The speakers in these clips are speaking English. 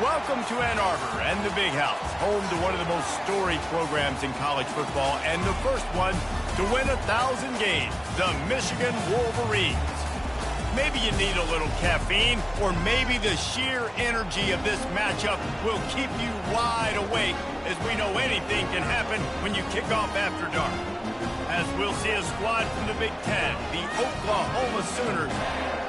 Welcome to Ann Arbor and the Big House, home to one of the most storied programs in college football and the first one to win 1,000 games, the Michigan Wolverines. Maybe you need a little caffeine, or maybe the sheer energy of this matchup will keep you wide awake, as we know anything can happen when you kick off after dark. As we'll see a squad from the Big Ten, the Oklahoma Sooners,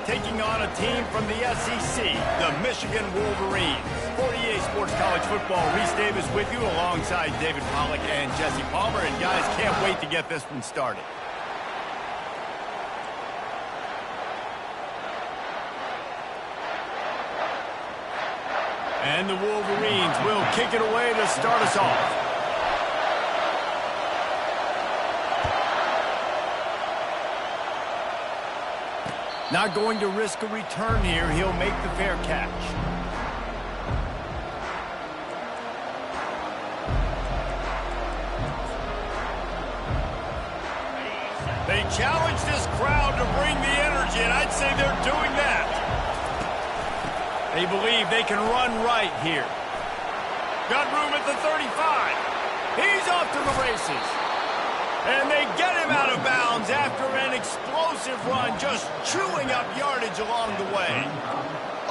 taking on a team from the SEC, the Michigan Wolverines. 48 Sports College Football, Reese Davis with you alongside David Pollack and Jesse Palmer. And guys, can't wait to get this one started. And the Wolverines will kick it away to start us off. Not going to risk a return here. He'll make the fair catch. They challenge this crowd to bring the energy, and I'd say they're doing that. They believe they can run right here. Got room at the 35. He's off to the races. And they get him out of bounds after an explosive run, just chewing up yardage along the way.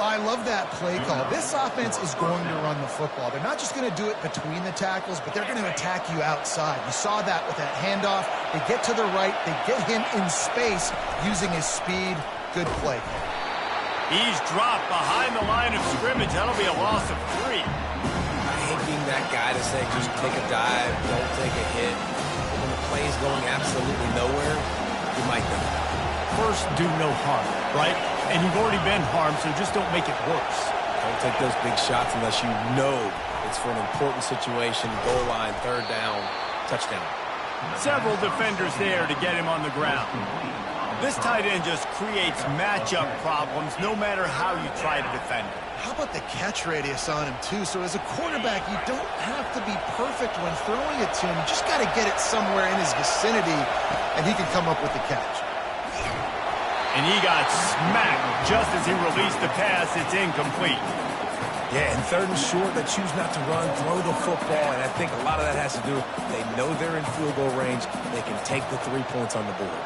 I love that play call. This offense is going to run the football. They're not just going to do it between the tackles, but they're going to attack you outside. You saw that with that handoff. They get to the right. They get him in space using his speed. Good play. He's dropped behind the line of scrimmage. That'll be a loss of 3. I hate being that guy to say just take a dive, don't take a hit. When the play is going absolutely nowhere, you might know. First, do no harm, right? And you've already been harmed, so just don't make it worse. Don't take those big shots unless you know it's for an important situation, goal line, third down, touchdown. Several defenders there to get him on the ground. This tight end just creates matchup problems no matter how you try to defend it. How about the catch radius on him, too? So as a quarterback, you don't have to be perfect when throwing it to him. You just got to get it somewhere in his vicinity, and he can come up with the catch. And he got smacked just as he released the pass. It's incomplete. Yeah, and third and short, they choose not to run, throw the football, and I think a lot of that has to do with they know they're in field goal range. They can take the 3 points on the board.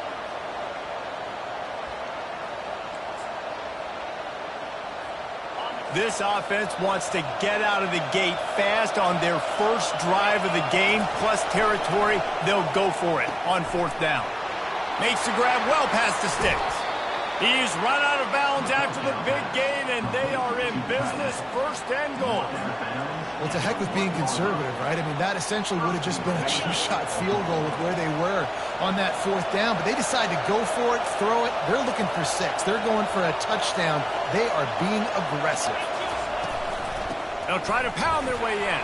This offense wants to get out of the gate fast on their first drive of the game, plus territory. They'll go for it on 4th down. Makes the grab well past the sticks. He's run out of bounds after the big gain, and they are in business, 1st and goal. Well, it's a heck with being conservative, right? I mean, that essentially would have just been a chip-shot field goal with where they were on that 4th down, but they decide to go for it, throw it. They're looking for 6. They're going for a touchdown. They are being aggressive. They'll try to pound their way in.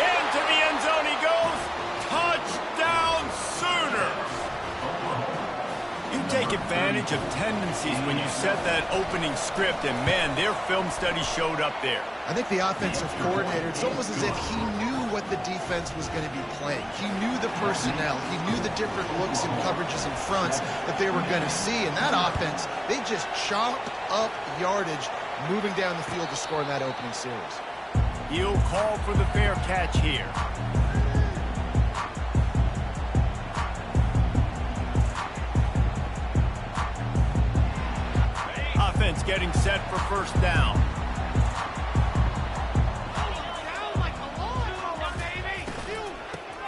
Into the end zone he goes. Touchdown, Sooners! You take advantage of tendencies when you set that opening script, and man, their film study showed up there. I think the offensive coordinator, it's almost as if he knew what the defense was going to be playing. He knew the personnel. He knew the different looks and coverages and fronts that they were going to see. And that offense, they just chop up yardage moving down the field to score in that opening series. He'll call for the fair catch here. Offense getting set for 1st down.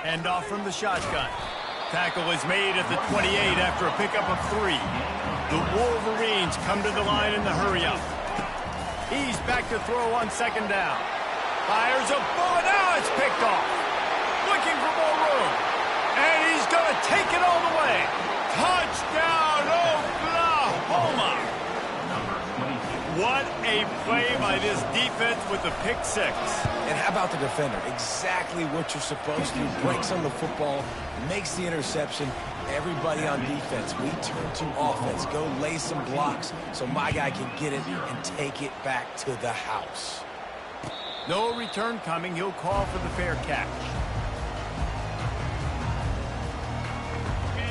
Hand off from the shotgun. Tackle is made at the 28 after a pickup of 3. The Wolverines come to the line in the hurry-up. He's back to throw on 2nd down. Fires a bullet. Now it's picked off. Looking for more room. And he's going to take it all the way. Touchdown, Oklahoma! What a play by this defense with the pick 6. And how about the defender? Exactly what you're supposed to do. Breaks on the football, makes the interception. Everybody on defense, we turn to offense. Go lay some blocks so my guy can get it and take it back to the house. No return coming. He'll call for the fair catch.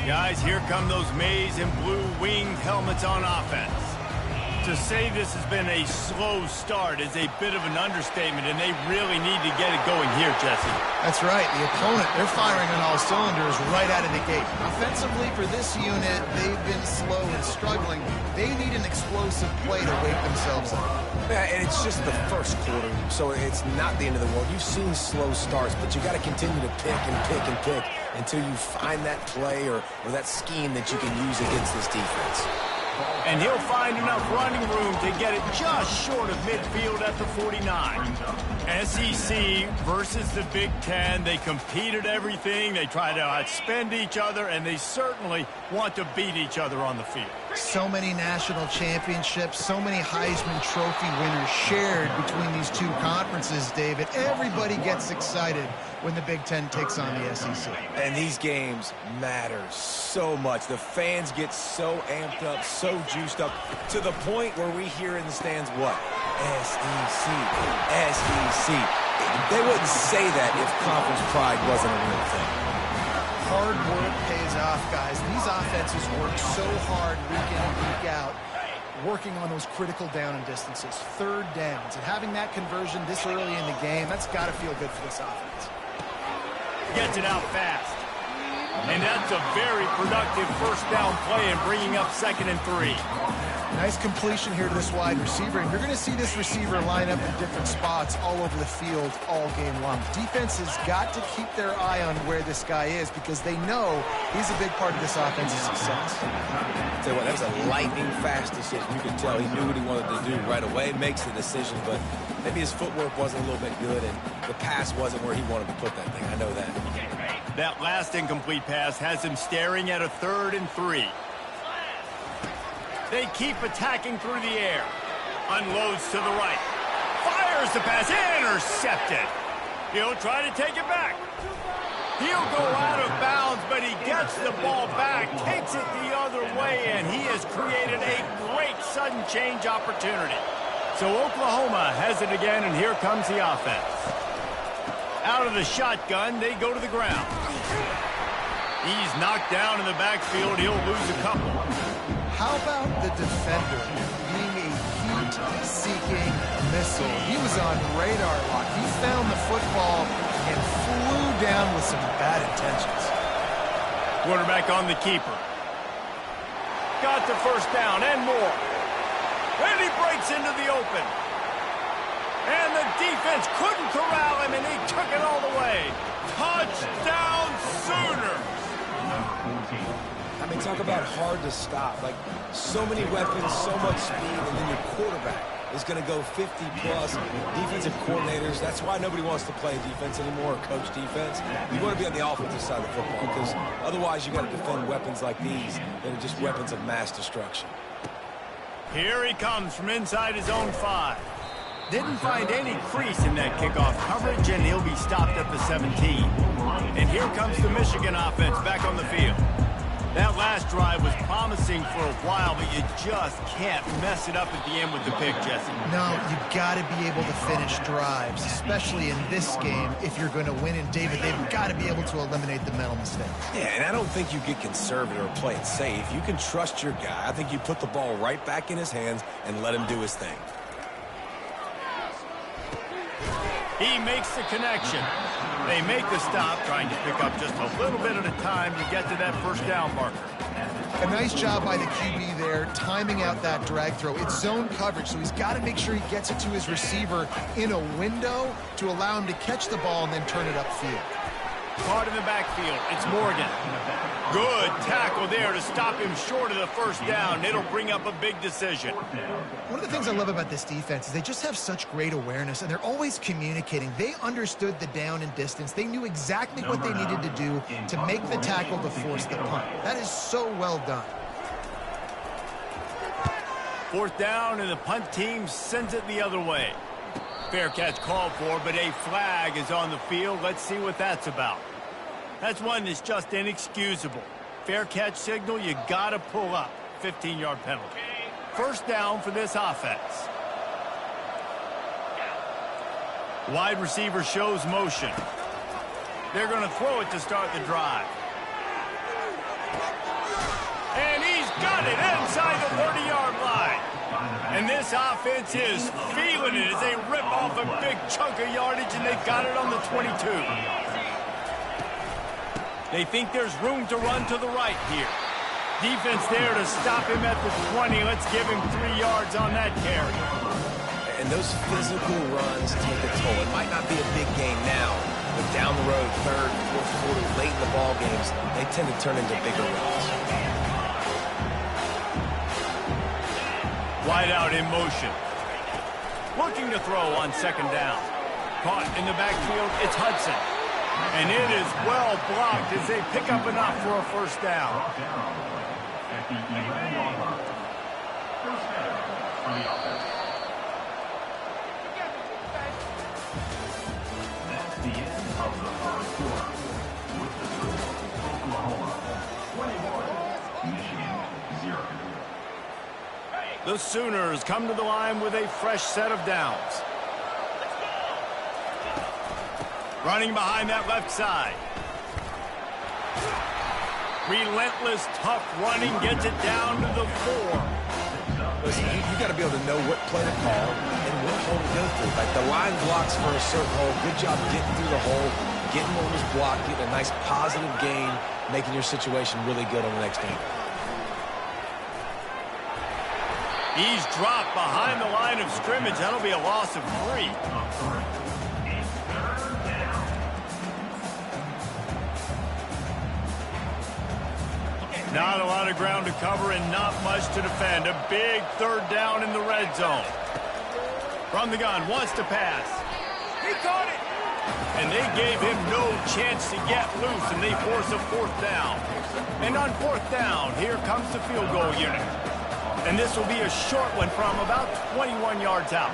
Guys, here come those maize and blue winged helmets on offense. To say this has been a slow start is a bit of an understatement, and they really need to get it going here, Jesse. That's right. The opponent, they're firing on all cylinders right out of the gate. Offensively, for this unit, they've been slow and struggling. They need an explosive play to wake themselves up. Yeah, and it's just the first quarter, so it's not the end of the world. You've seen slow starts, but you got to continue to pick and pick and pick until you find that play or that scheme that you can use against this defense. And he'll find enough running room to get it just short of midfield at the 49. SEC versus the Big Ten. They compete at everything. They try to outspend each other, and they certainly want to beat each other on the field. So many national championships, so many Heisman Trophy winners shared between these two conferences, David. Everybody gets excited when the Big Ten takes on the SEC. And these games matter so much. The fans get so amped up, so juiced up, to the point where we hear in the stands what? SEC, SEC. They wouldn't say that if conference pride wasn't a real thing. Hard work pays off, guys. These offenses work so hard week in and week out, working on those critical down and distances, third downs. And having that conversion this early in the game, that's got to feel good for this offense. Gets it out fast. And that's a very productive first down play and bringing up 2nd and 3. Nice completion here to this wide receiver, and you're going to see this receiver line up in different spots all over the field all game long. Defense has got to keep their eye on where this guy is because they know he's a big part of this offense's success. Tell you what, that was a lightning-fast decision. You could tell he knew what he wanted to do right away, makes the decision, but maybe his footwork wasn't a little bit good, and the pass wasn't where he wanted to put that thing. I know that. That last incomplete pass has him staring at a 3rd and 3. They keep attacking through the air. Unloads to the right. Fires the pass. Intercepted. He'll try to take it back. He'll go out of bounds, but he gets the ball back, takes it the other way, and he has created a great sudden change opportunity. So Oklahoma has it again, and here comes the offense. Out of the shotgun, they go to the ground. He's knocked down in the backfield. He'll lose a couple. How about the defender being a heat-seeking missile? He was on radar lock. He found the football and flew down with some bad intentions. Quarterback on the keeper. Got the first down and more. And he breaks into the open. And the defense couldn't corral him, and he took it all the way. Touchdown Sooners! I mean, talk about hard to stop. Like, so many weapons, so much speed, and then your quarterback is going to go 50-plus. Defensive coordinators, that's why nobody wants to play defense anymore or coach defense. You want to be on the offensive side of the football because otherwise you got to defend weapons like these that are just weapons of mass destruction. Here he comes from inside his own 5. Didn't find any crease in that kickoff coverage, and he'll be stopped at the 17. And here comes the Michigan offense back on the field. That last drive was promising for a while, but you just can't mess it up at the end with the pick, Jesse. No, you've got to be able to finish drives, especially in this game if you're going to win. And, David, they've got to be able to eliminate the mental mistakes. Yeah, and I don't think you get conservative or play it safe. You can trust your guy. I think you put the ball right back in his hands and let him do his thing. He makes the connection. They make the stop, trying to pick up just a little bit at a time to get to that first down marker. A nice job by the QB there, timing out that drag throw. It's zone coverage, so he's got to make sure he gets it to his receiver in a window to allow him to catch the ball and then turn it upfield. Caught in the backfield. It's Morgan. Good tackle there to stop him short of the first down. It'll bring up a big decision. One of the things I love about this defense is they just have such great awareness, and they're always communicating. They understood the down and distance. They knew exactly what they needed to do to make the tackle to force the punt. That is so well done. 4th down, and the punt team sends it the other way. Fair catch called for, but a flag is on the field. Let's see what that's about. That's one that's just inexcusable. Fair catch signal, you got to pull up. 15-yard penalty. First down for this offense. Wide receiver shows motion. They're going to throw it to start the drive. And he's got it inside the 30-yard line. And this offense is feeling it as they rip off a big chunk of yardage, and they've got it on the 22. They think there's room to run to the right here. Defense there to stop him at the 20. Let's give him 3 yards on that carry. And those physical runs take a toll. It might not be a big game now, but down the road, third, fourth quarter, late in the ball games, they tend to turn into bigger runs. Wide out in motion. Looking to throw on second down. Caught in the backfield, it's Hudson. And it is well blocked as they pick up enough for a first down. The Sooners come to the line with a fresh set of downs. Running behind that left side. Relentless, tough running gets it down to the 4. Listen, you got to be able to know what play to call and what hole to go through. Like the line blocks for a certain hole. Good job getting through the hole, getting what was blocked, getting a nice positive gain, making your situation really good on the next game. He's dropped behind the line of scrimmage. That'll be a loss of 3. Not a lot of ground to cover and not much to defend. A big third down in the red zone. From the gun, wants to pass. He caught it. And they gave him no chance to get loose, and they force a 4th down. And on 4th down, here comes the field goal unit. And this will be a short one from about 21 yards out.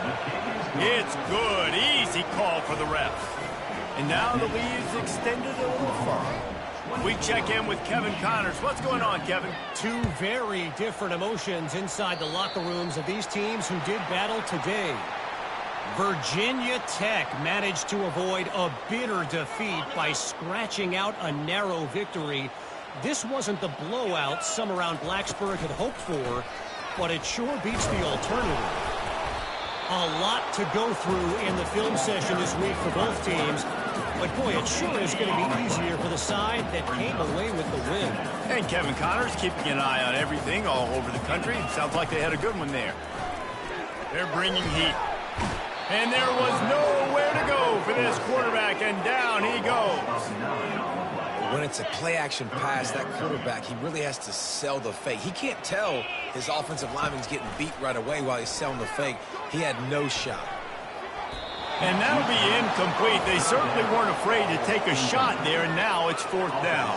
It's good. Easy call for the refs. And now the lead's extended a little further. We check in with Kevin Connors. What's going on, Kevin? 2 very different emotions inside the locker rooms of these teams who did battle today. Virginia Tech managed to avoid a bitter defeat by scratching out a narrow victory. This wasn't the blowout some around Blacksburg had hoped for, but it sure beats the alternative. A lot to go through in the film session this week for both teams. But, boy, it sure is going to be easier for the side that came away with the win. And Kevin Connors keeping an eye on everything all over the country. Sounds like they had a good one there. They're bringing heat. And there was nowhere to go for this quarterback, and down he goes. When it's a play-action pass, that quarterback, he really has to sell the fake. He can't tell his offensive lineman's getting beat right away while he's selling the fake. He had no shot. And that'll be incomplete. They certainly weren't afraid to take a shot there, and now it's 4th down.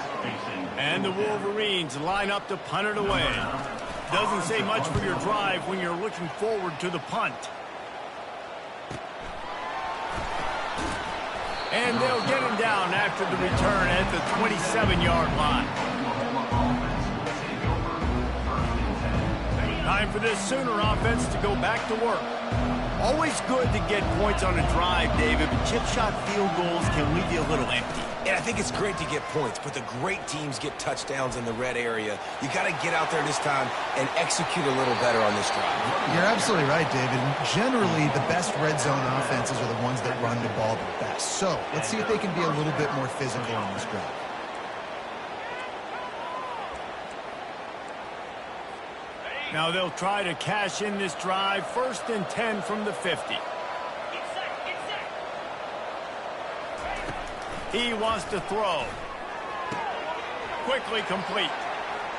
And the Wolverines line up to punt it away. Doesn't say much for your drive when you're looking forward to the punt. And they'll get him down after the return at the 27-yard line. Time for this Sooner offense to go back to work. Always good to get points on a drive, David, but chip shot field goals can leave you a little empty. And I think it's great to get points, but the great teams get touchdowns in the red area. You got to get out there this time and execute a little better on this drive. You're absolutely right, David. Generally, the best red zone offenses are the ones that run the ball the best. So let's see if they can be a little bit more physical on this drive. Now they'll try to cash in this drive. 1st and 10 from the 50. He wants to throw. Quickly complete.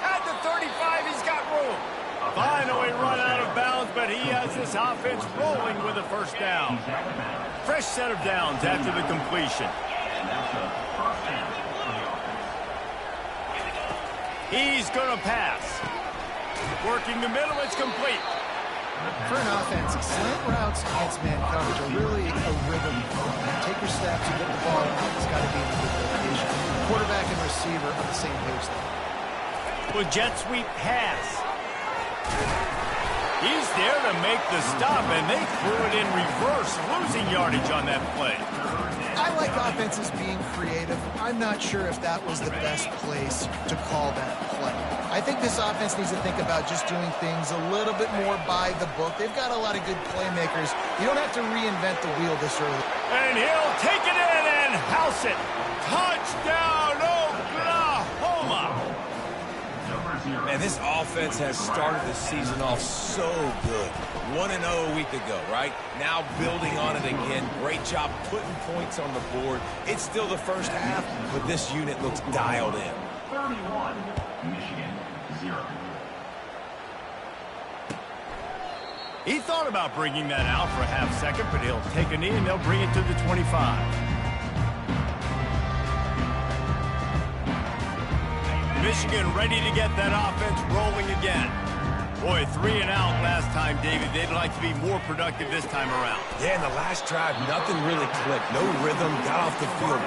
At the 35, he's got room. Finally run out of bounds, but he has this offense rolling with a 1st down. Fresh set of downs after the completion. He's going to pass. Working the middle, it's complete. For an offense, slant routes against man coverage are really a rhythm. Take your steps, you get the ball out. It's got to be in a good location. Quarterback and receiver on the same page there. With jet sweep pass. He's there to make the stop, and they threw it in reverse, losing yardage on that play. I like offenses being creative. I'm not sure if that was the best place to call that play. I think this offense needs to think about just doing things a little bit more by the book. They've got a lot of good playmakers. You don't have to reinvent the wheel this early. And he'll take it in and house it. Touchdown, Oklahoma! Man, this offense has started the season off so good. 1-0 a week ago, right? Now building on it again. Great job putting points on the board. It's still the first half, but this unit looks dialed in. 31, Michigan, 0. He thought about bringing that out for a half second, but he'll take a knee and they'll bring it to the 25. Michigan ready to get that offense rolling again. Boy, 3 and out last time, David. They'd like to be more productive this time around. Yeah, in the last drive, nothing really clicked. No rhythm, got off the field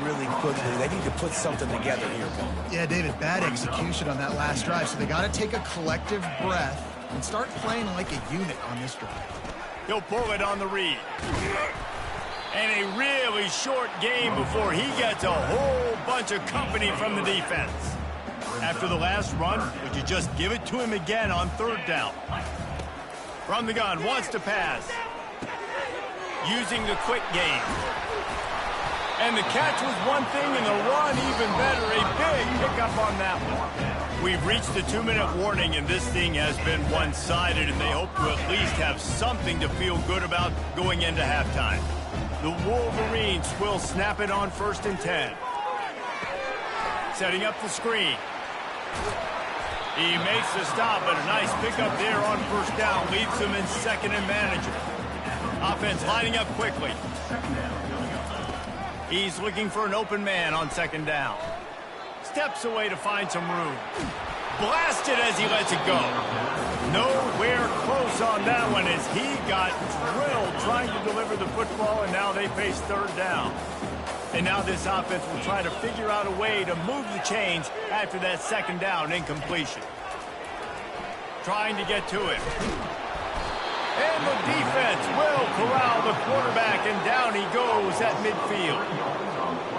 really quickly. They need to put something together here, Bowman. Yeah, David, bad execution on that last drive, so they got to take a collective breath and start playing like a unit on this drive. He'll pull it on the read. And a really short game before he gets a whole bunch of company from the defense. After the last run, would you just give it to him again on 3rd down? From the gun, wants to pass. Using the quick game. And the catch was one thing, and the run even better. A big pickup on that one. We've reached the 2-minute warning, and this thing has been one-sided, and they hope to at least have something to feel good about going into halftime. The Wolverines will snap it on 1st and 10. Setting up the screen. He makes the stop, but a nice pickup there on 1st down. Leaves him in 2nd and manageable. Offense lining up quickly. He's looking for an open man on 2nd down. Steps away to find some room. Blasted as he lets it go. Nowhere close on that one as he got drilled trying to deliver the football, and now they face 3rd down. And now this offense will try to figure out a way to move the chains after that 2nd down incompletion. Trying to get to it. And the defense will corral the quarterback, and down he goes at midfield.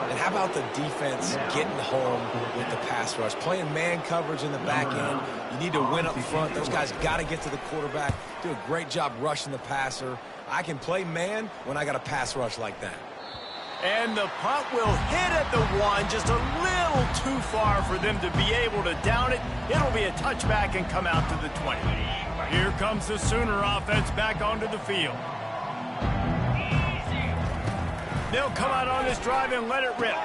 And how about the defense getting home with the pass rush? Playing man coverage in the back end. You need to win up front. Those guys got to get to the quarterback. Do a great job rushing the passer. I can play man when I got a pass rush like that. And the punt will hit at the 1, just a little too far for them to be able to down it. It'll be a touchback and come out to the 20. Here comes the Sooner offense back onto the field. They'll come out on this drive and let it rip.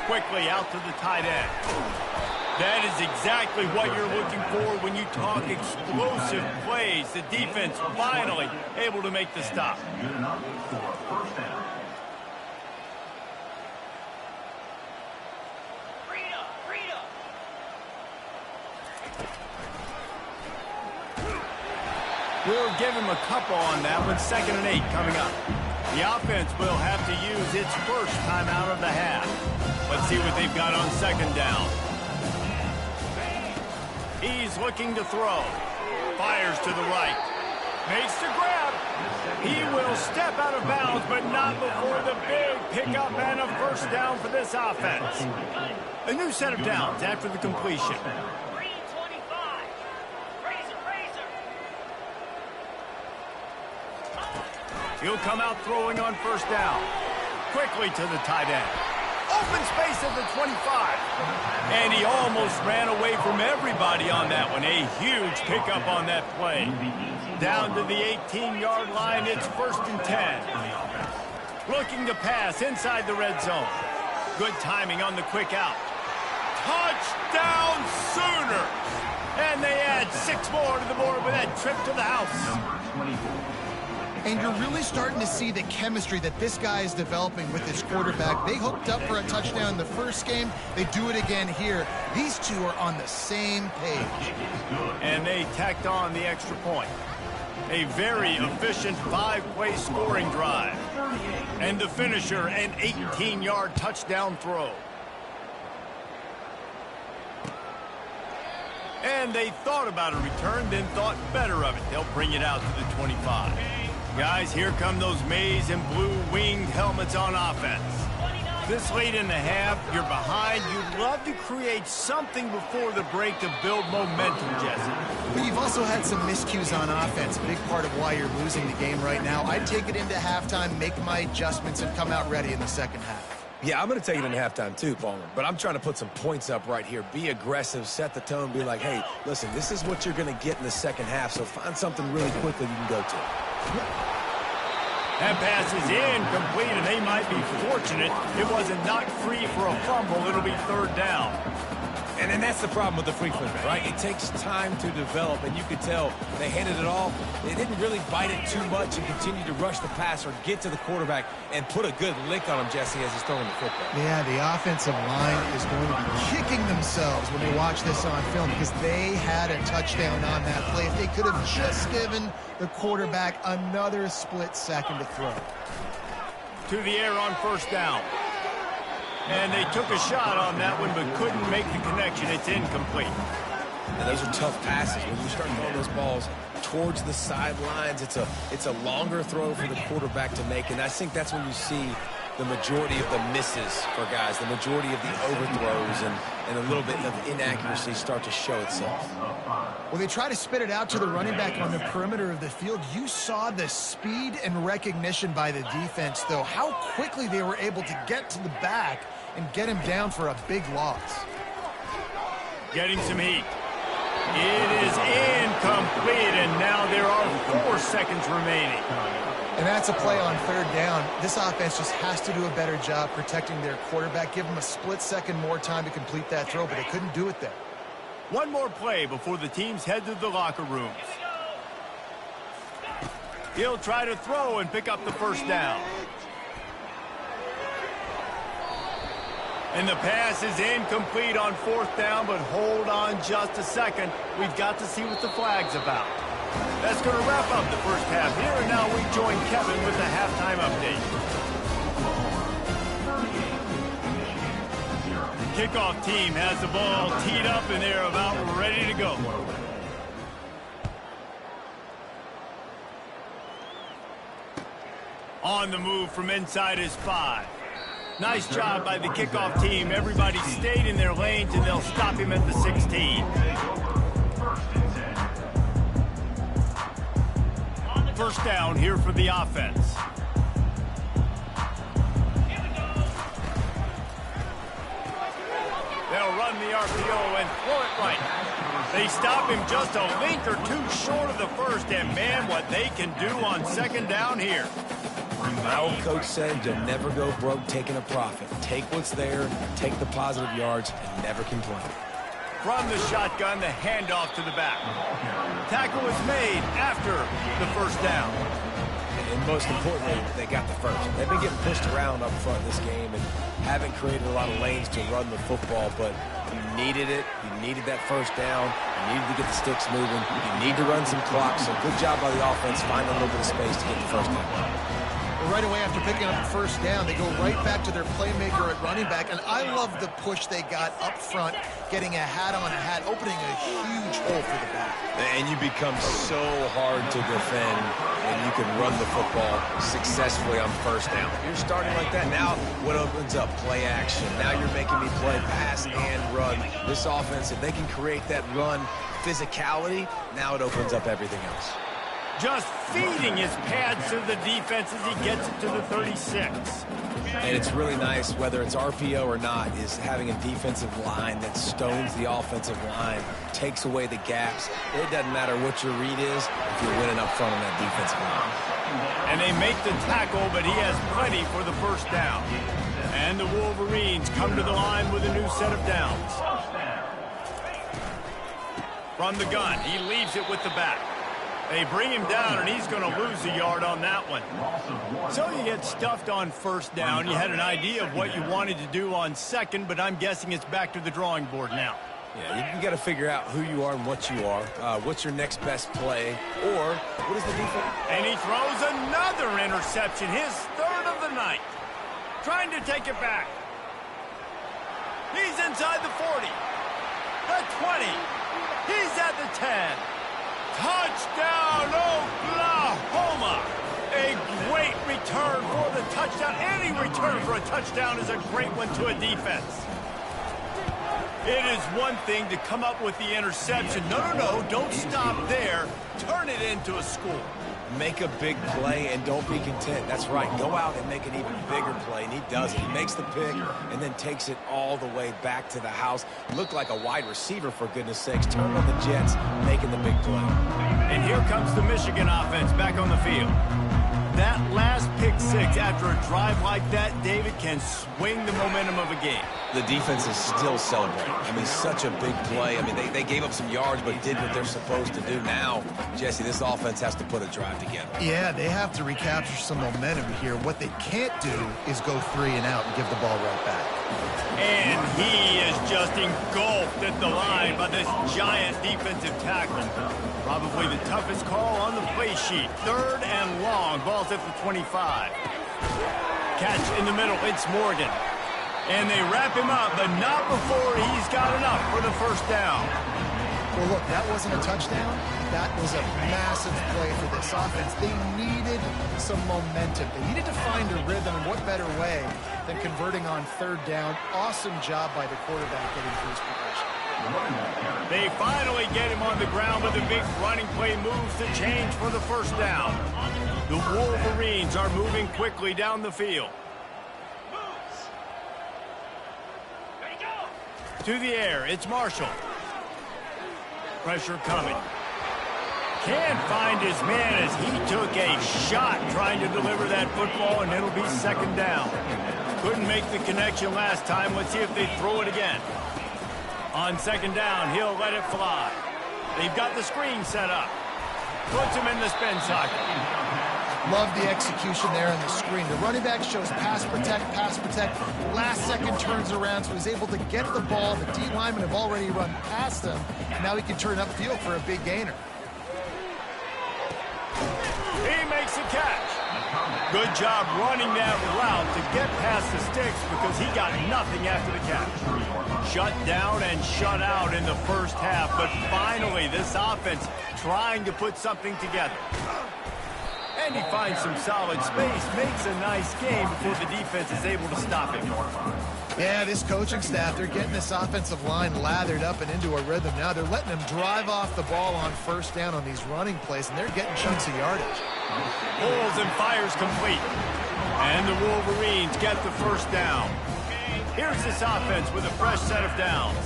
Quickly out to the tight end. That is exactly what you're looking for when you talk explosive plays. The defense finally able to make the stop. Good enough for 1st down. We'll give him a couple on that one. 2nd and 8 coming up. The offense will have to use its first timeout of the half. Let's see what they've got on 2nd down. He's looking to throw. Fires to the right. Makes the grab. He will step out of bounds, but not before the big pickup and a 1st down for this offense. A new set of downs after the completion. He'll come out throwing on 1st down. Quickly to the tight end. Open space at the 25. And he almost ran away from everybody on that one. A huge pickup on that play. Down to the 18-yard line, it's 1st and 10. Looking to pass inside the red zone. Good timing on the quick out. Touchdown Sooners! And they add 6 more to the board with that trip to the house. Number 24. And you're really starting to see the chemistry that this guy is developing with his quarterback. They hooked up for a touchdown in the first game. They do it again here. These two are on the same page. And they tacked on the extra point. A very efficient 5-play scoring drive. And the finisher, an 18-yard touchdown throw. And they thought about a return, then thought better of it. They'll bring it out to the 25. Guys, here come those maize and blue winged helmets on offense. This late in the half, you're behind. You'd love to create something before the break to build momentum, Jesse. But you've also had some miscues on offense, a big part of why you're losing the game right now. I'd take it into halftime, make my adjustments, and come out ready in the second half. Yeah, I'm going to take it into halftime too, Palmer. But I'm trying to put some points up right here. Be aggressive, set the tone, be like, hey, listen, this is what you're going to get in the second half, so find something really quickly you can go to. That pass is incomplete, and they might be fortunate it wasn't knocked free for a fumble. It'll be third down. And then that's the problem with the free fullback, right? It takes time to develop, and you could tell they handed it off. They didn't really bite it too much and continue to rush the passer, get to the quarterback, and put a good lick on him, Jesse, as he's throwing the football. Yeah, the offensive line is going to be kicking themselves when they watch this on film because they had a touchdown on that play. If they could have just given the quarterback another split second to throw. To the air on first down. And they took a shot on that one, but couldn't make the connection. It's incomplete. And those are tough passes. When you start throwing those balls towards the sidelines, it's a longer throw for the quarterback to make. And I think that's when you see the majority of the misses for guys, the majority of the overthrows and a little bit of inaccuracy start to show itself. When they try to spit it out to the running back on the perimeter of the field, you saw the speed and recognition by the defense, though, how quickly they were able to get to the back and get him down for a big loss. Getting some heat. It is incomplete, and now there are 4 seconds remaining. And that's a play on third down. This offense just has to do a better job protecting their quarterback. Give them a split second more time to complete that throw, but they couldn't do it there. One more play before the teams head to the locker rooms. He'll try to throw and pick up the first down. And the pass is incomplete on fourth down, but hold on just a second. We've got to see what the flag's about. That's going to wrap up the first half here, and now we join Kevin with the halftime update. Kickoff team has the ball teed up, and they're about ready to go. On the move from inside his 5. Nice job by the kickoff team. Everybody stayed in their lanes, and they'll stop him at the 16. First down here for the offense. They'll run the RPO and throw it right. They stop him just a length or 2 short of the first, and man, what they can do on second down here. My old coach said you'll never go broke taking a profit. Take what's there, take the positive yards, and never complain. From the shotgun, the handoff to the back. Tackle is made after the first down. And most importantly, they got the first. They've been getting pushed around up front this game and haven't created a lot of lanes to run the football, but you needed it. You needed that first down. You needed to get the sticks moving. You need to run some clock, so good job by the offense finding a little bit of space to get the first down. Right away after picking up the first down, they go right back to their playmaker at running back, and I love the push they got up front, getting a hat on a hat, opening a huge hole for the back. And you become so hard to defend, and you can run the football successfully on first down. You're starting like that. Now what opens up? Play action. Now you're making me play pass and run. This offense, if they can create that run physicality, now it opens up everything else. Just feeding his pads to the defense as he gets it to the 36. And it's really nice, whether it's RPO or not, is having a defensive line that stones the offensive line, takes away the gaps. It doesn't matter what your read is if you're winning up front on that defensive line. And they make the tackle, but he has plenty for the first down. And the Wolverines come to the line with a new set of downs. From the gun, he leaves it with the back. They bring him down, and he's going to lose a yard on that one. So you get stuffed on first down. You had an idea of what you wanted to do on second, but I'm guessing it's back to the drawing board now. Yeah, you got to figure out who you are and what you are. What's your next best play, or what is the defense? And he throws another interception, his 3rd of the night. Trying to take it back. He's inside the 40, the 20. He's at the 10. Touchdown, Oklahoma! A great return for the touchdown. touchdown. Any return for a touchdown is a great one to a defense. It is one thing to come up with the interception. No, don't stop there. Turn it into a score. Make a big play and don't be content. That's right. Go out and make an even bigger play, and he does it. He makes the pick and then takes it all the way back to the house. Looked like a wide receiver, for goodness sakes. Turned on the Jets, making the big play. And here comes the Michigan offense back on the field. That last pick six after a drive like that, David, can swing the momentum of a game. The defense is still celebrating. I mean, such a big play. I mean, they gave up some yards but did what they're supposed to do. Now, Jesse, this offense has to put a drive together. Yeah, they have to recapture some momentum here. What they can't do is go 3 and out and give the ball right back. And he is just engulfed at the line by this giant defensive tackle. Probably the toughest call on the play sheet. 3rd and long. Ball's at the 25. Catch in the middle. It's Morgan. And they wrap him up, but not before he's got enough for the first down. Well, look, that wasn't a touchdown. That was a massive play for this offense. They needed some momentum. They needed to find a rhythm, and what better way than converting on 3rd down. Awesome job by the quarterback getting through his progression. They finally get him on the ground, but the big running play moves the change for the first down. The Wolverines are moving quickly down the field. To the air, it's Marshall. Pressure coming. Can't find his man as he took a shot trying to deliver that football, and it'll be 2nd down. Couldn't make the connection last time. Let's see if they throw it again. On 2nd down, he'll let it fly. They've got the screen set up. Puts him in the spin socket. Love the execution there on the screen. The running back shows pass protect. Last second turns around, so he's able to get the ball. The D linemen have already run past him, and now he can turn upfield for a big gainer. He makes a catch. Good job running that route to get past the sticks because he got nothing after the catch. Shut down and shut out in the first half, but finally this offense trying to put something together. And he finds some solid space, makes a nice game before the defense is able to stop him. Yeah, this coaching staff, they're getting this offensive line lathered up and into a rhythm now. They're letting them drive off the ball on 1st down on these running plays, and they're getting chunks of yardage. Pulls and fires complete. And the Wolverines get the first down. Here's this offense with a fresh set of downs.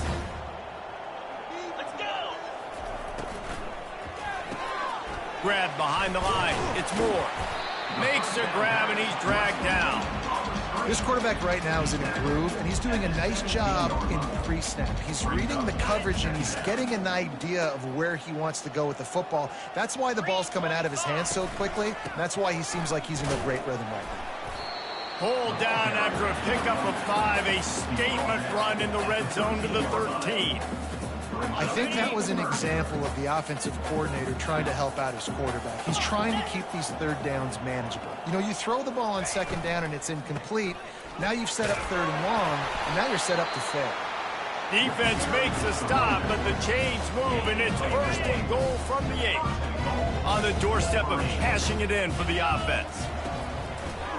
Grab behind the line. It's Moore. Makes a grab, and he's dragged down. This quarterback right now is in a groove, and he's doing a nice job in pre-snap. He's reading the coverage, and he's getting an idea of where he wants to go with the football. That's why the ball's coming out of his hands so quickly. And that's why he seems like he's in a great rhythm right now. Pulled down after a pickup of 5. A statement run in the red zone to the 13. I think that was an example of the offensive coordinator trying to help out his quarterback. He's trying to keep these 3rd downs manageable. You know, you throw the ball on 2nd down and it's incomplete. Now you've set up 3rd and long, and now you're set up to fail. Defense makes a stop, but the chains move, and it's 1st and goal from the 8. On the doorstep of cashing it in for the offense.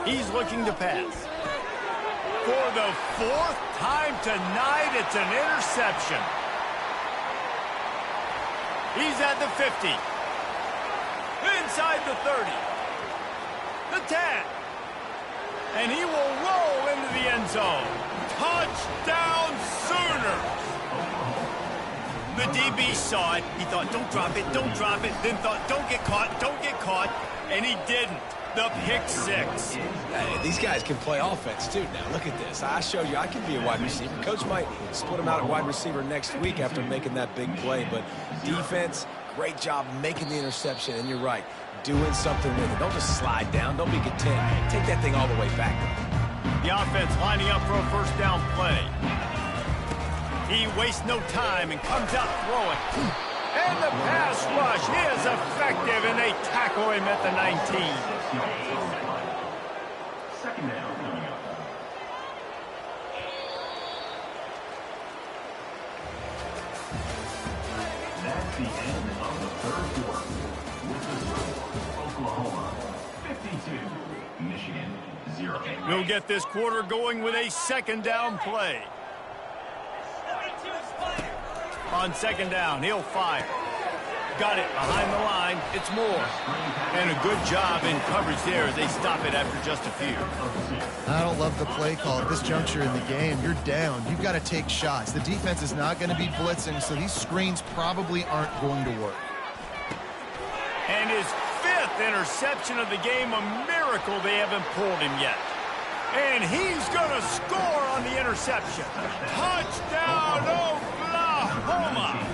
He's looking to pass. For the 4th time tonight, it's an interception. He's at the 50. Inside the 30. The 10. And he will roll into the end zone. Touchdown Sooners. The DB saw it. He thought, don't drop it, don't drop it. Then thought, don't get caught. And he didn't. The pick 6. Hey, these guys can play offense, too. Now, look at this. I showed you I can be a wide receiver. Coach might split him out at wide receiver next week after making that big play. But defense, great job making the interception. And you're right, doing something with it. Don't just slide down. Don't be content. Take that thing all the way back. The offense lining up for a 1st down play. He wastes no time and comes out throwing. And the pass rush is effective, and they tackle him at the 19. 2nd down coming up. That's the end of the 3rd quarter. With the score, Oklahoma 52, Michigan 0. We'll get this quarter going with a second down play. On second down, he'll fire. Got it behind the line. It's Moore. And a good job in coverage there as they stop it after just a few. I don't love the play call at this juncture in the game. You're down. You've got to take shots. The defense is not going to be blitzing, so these screens probably aren't going to work. And his 5th interception of the game, a miracle they haven't pulled him yet. And he's going to score on the interception. Touchdown, Oklahoma!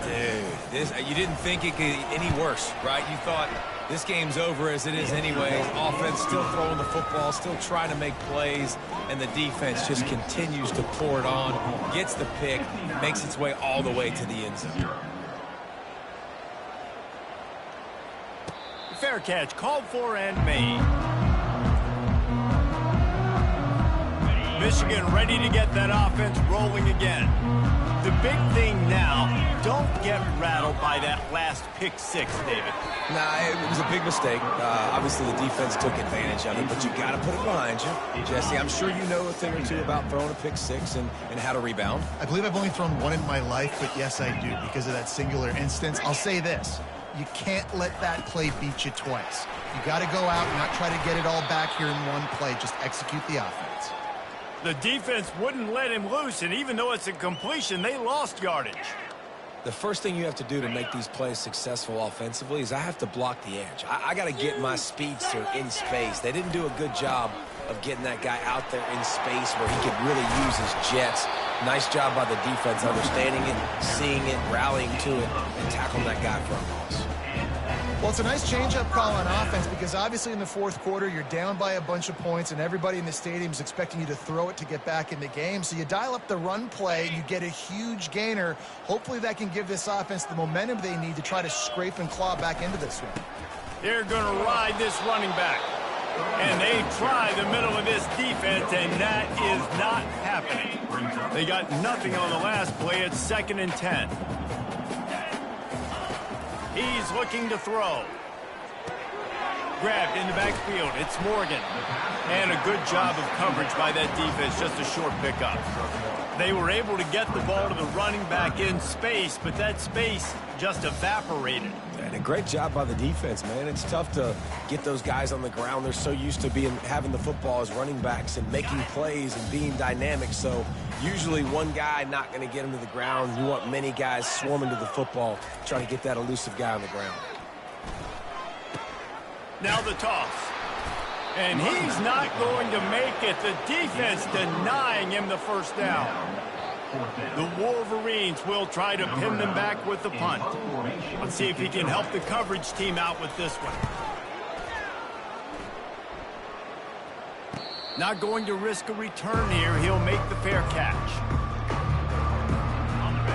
Dude, you didn't think it could get any worse, right? You thought this game's over as it is anyways. Offense still throwing the football, still trying to make plays, and the defense just continues to pour it on, gets the pick, makes its way all the way to the end zone. Fair catch, called for and made. Michigan ready to get that offense rolling again. The big thing now, don't get rattled by that last pick six, David. Nah, it was a big mistake. Obviously, the defense took advantage of it, but you got to put it behind you. Jesse, I'm sure you know a thing or two about throwing a pick six and how to rebound. I believe I've only thrown one in my life, but yes, I do, because of that singular instance. I'll say this. You can't let that play beat you twice. You got to go out and not try to get it all back here in one play. Just execute the offense. The defense wouldn't let him loose, and even though it's a completion, they lost yardage. The first thing you have to do to make these plays successful offensively is I have to block the edge. I got to get my speedster in space. They didn't do a good job of getting that guy out there in space where he could really use his jets. Nice job by the defense understanding it, seeing it, rallying to it, and tackling that guy for a loss. Well, it's a nice change-up call on offense because obviously in the fourth quarter, you're down by a bunch of points and everybody in the stadium is expecting you to throw it to get back in the game. So you dial up the run play, you get a huge gainer. Hopefully that can give this offense the momentum they need to try to scrape and claw back into this one. They're going to ride this running back. And they try the middle of this defense, and that is not happening. They got nothing on the last play. It's 2nd and 10. He's looking to throw. Grabbed in the backfield. It's Morgan. And a good job of coverage by that defense. Just a short pickup. They were able to get the ball to the running back in space, but that space just evaporated. And a great job by the defense, man. It's tough to get those guys on the ground. They're so used to having the football as running backs and making plays and being dynamic. So usually one guy not going to get him to the ground. You want many guys swarming to the football, trying to get that elusive guy on the ground. Now the toss. And he's not going to make it. The defense denying him the first down. The Wolverines will try to pin them back with the punt. Let's see if he can help the coverage team out with this one. Not going to risk a return here. He'll make the fair catch.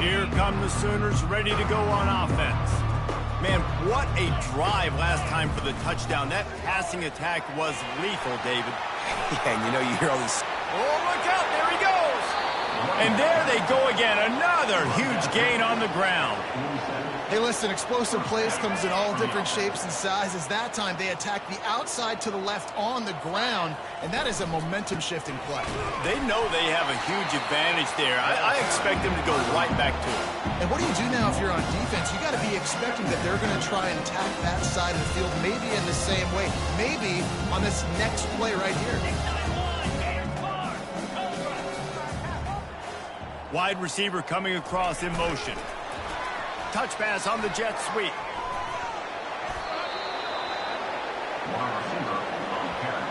Here come the Sooners ready to go on offense. Man, what a drive last time for the touchdown. That passing attack was lethal, David. Yeah, and you know, you hear all these... Oh, look out. There he goes. And there they go again. Another huge gain on the ground. Hey, listen, explosive plays comes in all different shapes and sizes. That time they attack the outside to the left on the ground, and that is a momentum-shifting play. They know they have a huge advantage there. I expect them to go right back to it. And what do you do now if you're on defense? You got to be expecting that they're going to try and attack that side of the field, maybe in the same way, maybe on this next play right here. Wide receiver coming across in motion. Touch pass on the jet sweep. Wide receiver on the carry.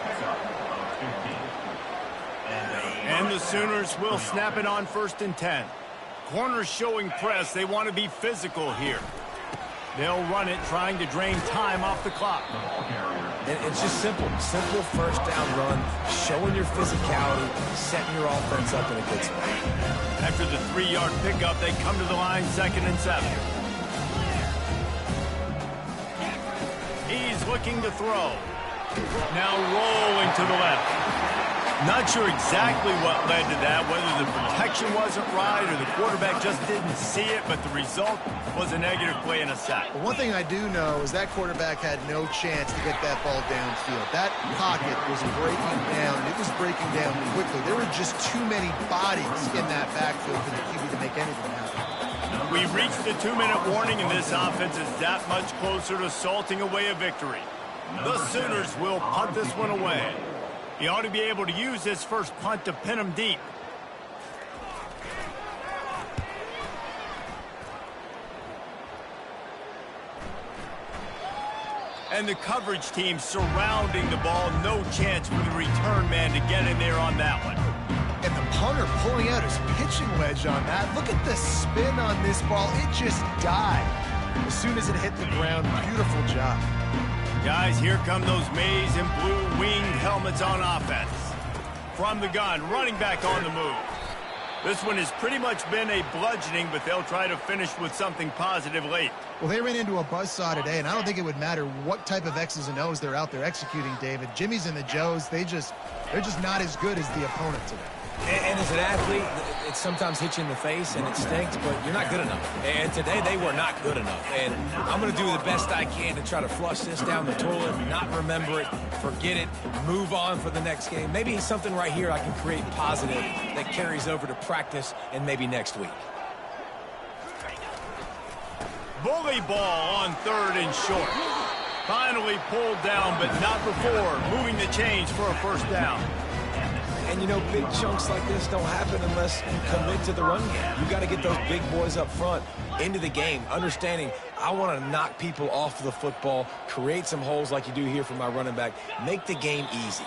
Pickup of 15. And the Sooners will snap it on 1st and 10. Corners showing press. They want to be physical here. They'll run it, trying to drain time off the clock. And it's just simple first down run, showing your physicality, setting your offense up in a good spot. After the 3-yard pickup, they come to the line 2nd and 7. He's looking to throw. Now rolling to the left. Not sure exactly what led to that, whether the protection wasn't right or the quarterback just didn't see it, but the result was a negative play and a sack. But one thing I do know is that quarterback had no chance to get that ball downfield. That pocket was breaking down, and it was breaking down quickly. There were just too many bodies in that backfield for the QB to make anything happen. We reached the 2-minute warning, and this offense is that much closer to salting away a victory. The Sooners will punt this one away. He ought to be able to use his first punt to pin him deep. And the coverage team surrounding the ball. No chance for the return man to get in there on that one. And the punter pulling out his pitching wedge on that. Look at the spin on this ball. It just died as soon as it hit the ground. Beautiful job. Guys, here come those maize and blue winged helmets on offense. From the gun, running back on the move. This one has pretty much been a bludgeoning, but they'll try to finish with something positive late. Well, they ran into a buzzsaw today, and I don't think it would matter what type of X's and O's they're out there executing, David. Jimmy's and the Joes, they're just not as good as the opponent today. And as an athlete, it sometimes hits you in the face and it stinks, but you're not good enough. And today they were not good enough. And I'm going to do the best I can to try to flush this down the toilet, not remember it, forget it, move on for the next game. Maybe something right here I can create positive that carries over to practice and maybe next week. Bully ball on 3rd and short. Finally pulled down, but not before moving the chains for a first down. And, you know, big chunks like this don't happen unless you commit to the run game. You got to get those big boys up front into the game, understanding I want to knock people off the football, create some holes like you do here for my running back, make the game easy.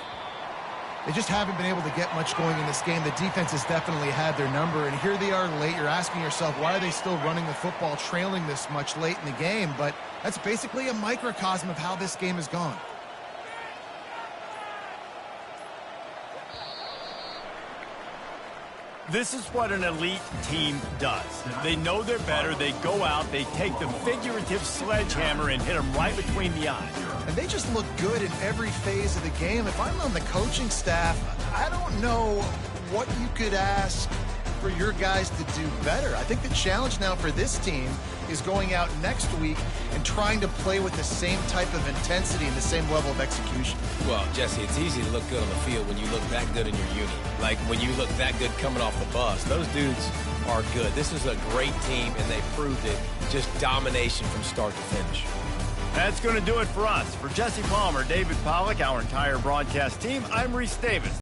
They just haven't been able to get much going in this game. The defense has definitely had their number, and here they are late. You're asking yourself, why are they still running the football, trailing this much late in the game? But that's basically a microcosm of how this game has gone. This is what an elite team does. They know they're better. They go out, they take the figurative sledgehammer and hit them right between the eyes. And they just look good in every phase of the game. If I'm on the coaching staff, I don't know what you could ask for your guys to do better. I think the challenge now for this team is going out next week and trying to play with the same type of intensity and the same level of execution. Well, Jesse, it's easy to look good on the field when you look that good in your uni. Like when you look that good coming off the bus. Those dudes are good. This is a great team, and they proved it. Just domination from start to finish. That's going to do it for us. For Jesse Palmer, David Pollack, our entire broadcast team, I'm Reese Davis.